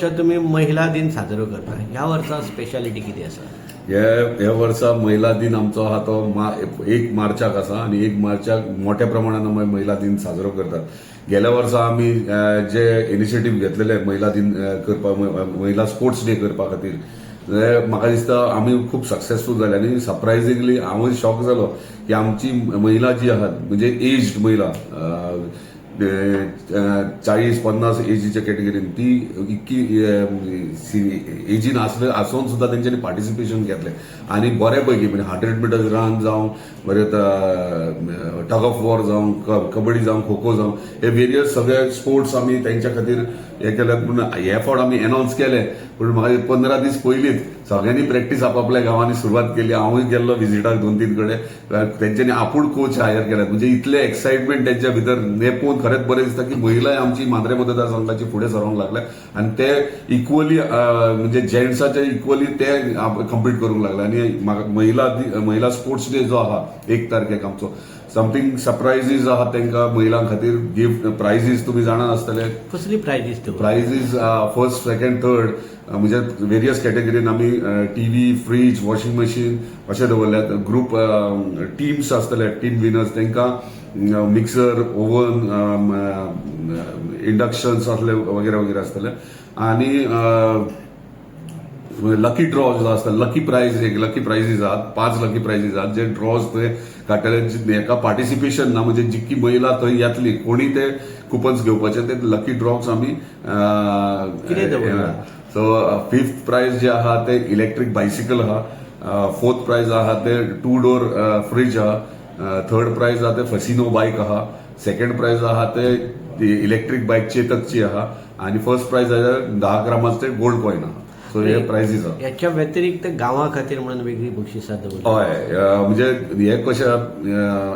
वर्सा तुम्ही महिला दिन साजरो करता. ह्या वर्सा स्पेशालिटी किती आसा? ह्या वर्सा महिला दिन आमचो हा तो 1 मार्चाक आसा आणि 1 मार्चाक मोठ्या प्रमाणात आमी महिला दिन साजरो करतात. गेल्या वर्सा आमी जे इनिशिएटीव घेतलेले महिला दिन करपाक, महिला स्पोर्ट्स डे करपा खातीर, म्हाका दिसता आमी खूप सक्सेसफूल जाले आणि सरप्रायझिंगली हांवूय शॉक जालो की आमची महिला जी आहात, म्हणजे एज्ड महिला 40-50 एजीच्या कॅटेगरीन, ती इतकी एजीन आसून सुद्धा त्यांच्यानी पार्टिसिपेशन घेतले आणि बऱ्यापैकी म्हणजे 100 मीटर्स रन जावं, परत टग ऑफ वॉर जावं, कबड्डी जावं, खो खो जावं, हे वेरियस सगळे स्पोर्ट्स आमी त्यांच्या खातीर हे केल्यात. पूण हे फावट आमी अनाउन्स केले, पूण म्हाका 15 दीस पयलींच सगळ्यांनी प्रॅक्टीस आपापल्या गावांनी सुरवात केली. हांवूय गेल्लो विजिटाक 2-3 कडेन. त्यांच्यानी आपूण कोच हायर केल्यात, म्हणजे इतले एक्साइटमेंट त्यांच्या भितर हे पळोवन खरेंच बरें दिसता की महिला आमची मांद्रे मतदारसंघाची फुडें सरोंक लागल्या आणि ते इक्वली म्हणजे जेंट्साच्या इक्वली ते कम्पीट करूंक लागले. आणि महिला स्पोर्ट्स डे जो आहा 1 तारखेक आमचो, समथिंग सरप्रायझीस आहात तांकां महिलां खातीर. गिफ्ट प्रायझीस तुम्ही जाणा आसतले. कसली prizes? Prizes first, second, third म्हणजे वेरियस कॅटेगरीन आमी टीव्ही, फ्रीज, वॉशिंग मशीन अशें दवरल्यात. ग्रुप टीम्स आसतले, टीम विनर्स, तांकां मिक्सर, ओव्हन, इंडक्शन्स असले वगैरे वगैरे आसतले. आणि लकी ड्रॉज जो आसता, लकी प्रायझीस आहात, 5 लकी प्रायझीस आहात जे ड्रॉज थंय काडटले. हेका पार्टिसिपेशन ना, म्हणजे जितकी महिला थंय येतली कोणी ते कुपन्स घेवपाचे, ते लकी ड्रॉज आमी. सो 5th प्राइज जे आहा ते इलेक्ट्रिक बायसिकल आहा. 4th प्राइज आहा ते 2 डोर फ्रीज आहा. 3rd प्राइज आहा ते फसिनो बाईक आहा. 2nd प्राइज आहा ते इलेक्ट्रिक बाईक चेतकची आहा. आणि 1st प्राइज आहे 10 ग्रामाचं ते गोल्ड कॉइन आहा. सो हे प्रायझीस आहा. याच्या व्यतिरिक्त गावा खातीर म्हणून वेगळी बक्षिसां दवरली. हय, म्हणजे हे कशें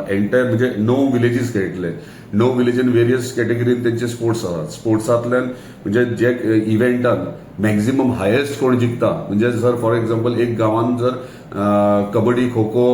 एंटायर म्हणजे 9 विलेजीस खेळटले. 9 विलेजीन वेरियस कॅटेगरीन त्यांचे स्पोर्ट्स आहात. स्पोर्ट्सांतल्यान म्हणजे जे इव्हेंटान मॅक्झिमम हायेस्ट कोण जिखता, म्हणजे जर फॉर एक्झाम्पल एक गावान जर kabaddi, kho kho,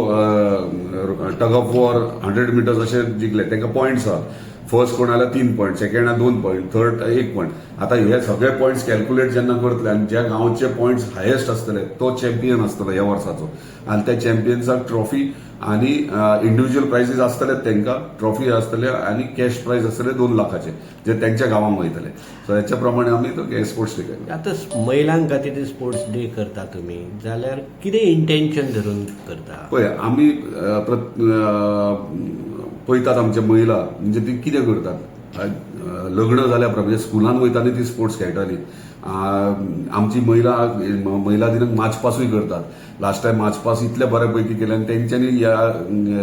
tug of war, 100 metres असे जिंकले, तांकां पॉयंट्स आहात. फर्स्ट कोण आला 3 point, second 2 point, third 1 point. आता हे सगळे पॉईंट्स कॅल्क्युलेट जेन्ना करतले आणि ज्या गांवचे पॉईंट्स हायेस्ट असतले तो चॅम्पियन असतलो ह्या वर्साचो. आणि त्या चॅम्पियन्साक ट्रॉफी आणि इंडिव्हिज्युअल प्राइजीस असतले, तांकां ट्रॉफी असतले आणि कॅश प्राइज असतले 2 लाखाचे, जे त्यांच्या गावांक वयतले. सो याच्या प्रमाणे आमी तो स्पोर्ट्स डे केलो. आता महिलांक खातीर स्पोर्ट्स डे करता तुम्ही, जाल्यार कितें इंटेन्शन धरून करता? पळय, आमी पळयतात आमच्या महिला म्हणजे ती कितें करतात. लग्न जाल्या म्हणजे स्कुलान वयताली ती स्पोर्ट्स खेळटाली. आमची महिला दिनाक मार्च पासूय करतात. लास्ट टायम मार्च पास इतले बऱ्यापैकी केले आणि त्यांच्यानी या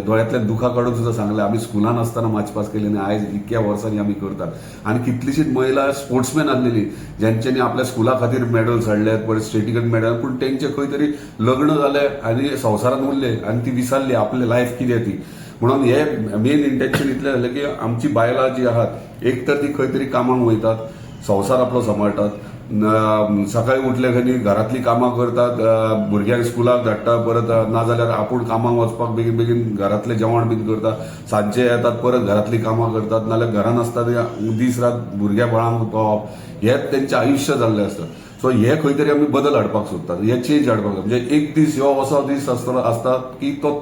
दोळ्यातल्यान दुखा काढून सुद्धा सांगले आम्ही स्कुलान असताना मार्च पास केले आणि आयज इतक्या वर्सांनी आम्ही करतात. आणि कितलीशीच महिला स्पोर्ट्समॅन आसलेली ज्यांच्यानी आपल्या स्कुला खातीर मेडल्स हाडल्यात, परत स्टेटीकन मेडल, पण त्यांचे खंय तरी लग्न जाले आणि संवसारात उरले आणि ती विसरली आपले लायफ कितें ती. म्हणून हे मेन इंटेन्शन इतलें जालें की आमची बायलां जी आहात एक तर ती खंय तरी कामाक वयतात, संवसार आपलो सांबाळटात, सकाळी उठले खंय घरातली कामां करतात, भुरग्यांक स्कुलाक धाडटा, परत नाजाल्यार आपूण कामाक वचपाक बेगीन बेगीन घरातलें जेवण बीन करतात, सांजचे येतात परत घरातली कामां करतात, नाल्यार घरान आसता दीस रात भुरग्या बाळांक पळोवप, हेंच तेंचें आयुश्य जाल्लें आसता. सो हे खंय तरी आमी बदल हाडपाक सोदतात, हे चेंज हाडपाक. म्हणजे एक दीस हो असो दीस आसता की तो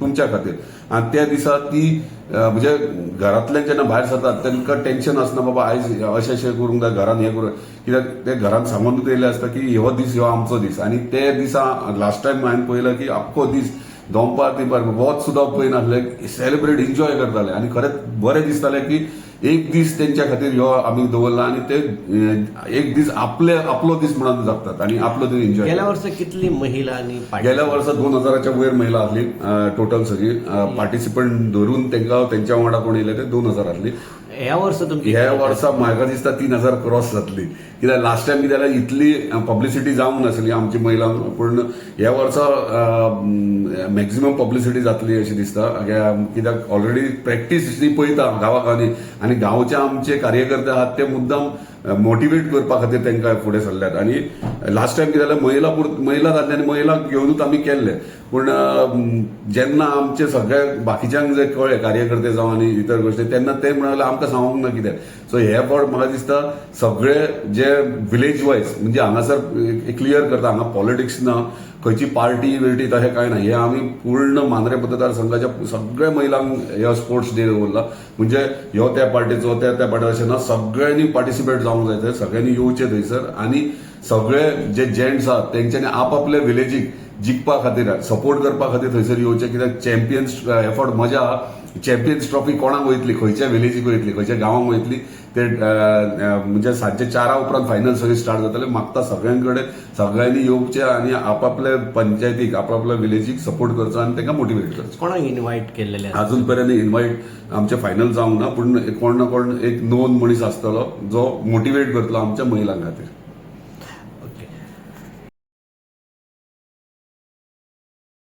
तुमच्या खातीर, आणि त्या दिसा ती म्हणजे घरातल्यान जेन्ना भायर सरतात तांकां टेन्शन आसना बाबा आयज अशें करूंक जाय, घरान हें करूं, कित्याक ते घरान सांगून येयले आसता की हो दीस हो आमचो दीस. आणि ते दिसा लास्ट टायम हांवें पळयलां की आख्खो दीस दोंपार तिपार वच सुद्दां पळयनासले, सेलिब्रेट एन्जॉय करताले. आणि खरेंच बरें दिसतालें की एक दीस त्यांच्या खातीर ह्यो आमी दवरला आणि ते एक दीस आपलो दीस म्हणून जगतात आणि आपलो दीस एन्जॉय. गेल्या वर्सा कितली महिलांनी? गेल्या वर्सा 2000च्या वयर महिला आसली टोटल सगळी पार्टिसिपंट धरून त्यांच्या वांगडा कोण येयले ते 2000 आसली. ह्या वर्सा ह्या वर्सा म्हाका दिसता 3000 क्रॉस जातली, कित्याक लास्ट टायम कितें जाल्यार इतली पब्लिसिटी जावंक नासली आमची महिलांक, पूण ह्या वर्सा मॅक्झिमम पब्लिसिटी जातली अशी दिसता. कित्याक ऑलरेडी प्रॅक्टीस ती पळयता गांवागांनी, आणि गांवचे आमचे कार्यकर्ते आहात ते मुद्दाम मोटिवेट करपा खातीर तांकां फुडें सरल्यात. आनी लास्ट टायम कितें जालें, महिला दादल्यांनी महिलांक घेवनूच आमी केल्ले, पूण जेन्ना आमचे सगळे बाकीच्यांक जे कळ्ळे कार्यकर्ते जावं आनी इतर गोश्टी, तेन्ना ते म्हणाले आमकां सांगूंक ना कितें. सो हे फावट म्हाका दिसता सगळे जे विलेज वायज म्हणजे हांगासर क्लियर करता, हांगा पॉलिटिक्स ना, खंयची पार्टी विर्टी तशें कांय ना. हे आमी पूर्ण मांद्रे मतदारसंघाच्या सगळ्या महिलांक ह्यो स्पोर्ट्स डे दवरला. म्हणजे ह्यो त्या पार्टीचो त्या पार्टी अशें ना, सगळ्यांनी पार्टिसिपेट जावंक जाय, सगळ्यांनी येवचें थंयसर. आनी सगळे जे जेंट्स आहात तेंच्यांनी आपापल्या विलेजीक जिखपा खातीर सपोर्ट करपा खातीर थंयसर येवचें. कित्याक चॅम्पियन्स हे फावट मजा आहा, चॅम्पियन्स ट्रॉफी कोणाक वयतली, खंयच्या विलेजीक वयतली, खंयच्या गांवांक वयतली, ते म्हणजे सांजचे 4 उपरांत फायनल सगळी स्टार्ट जातले. मागता सगळ्यांकडे सगळ्यांनी येवचें आनी आपापल्या पंचायतीक आपापल्या विलेजीक सपोर्ट करचो आनी तांकां मोटिवेट करचो. कोणाक इन्व्हाइट केलेले अजून पर्यंत इन्व्हाइट आमचे फायनल जावंक ना, पूण कोण ना कोण एक नोन मनीस आसतलो जो मोटिवेट करतलो आमच्या महिलां खातीर.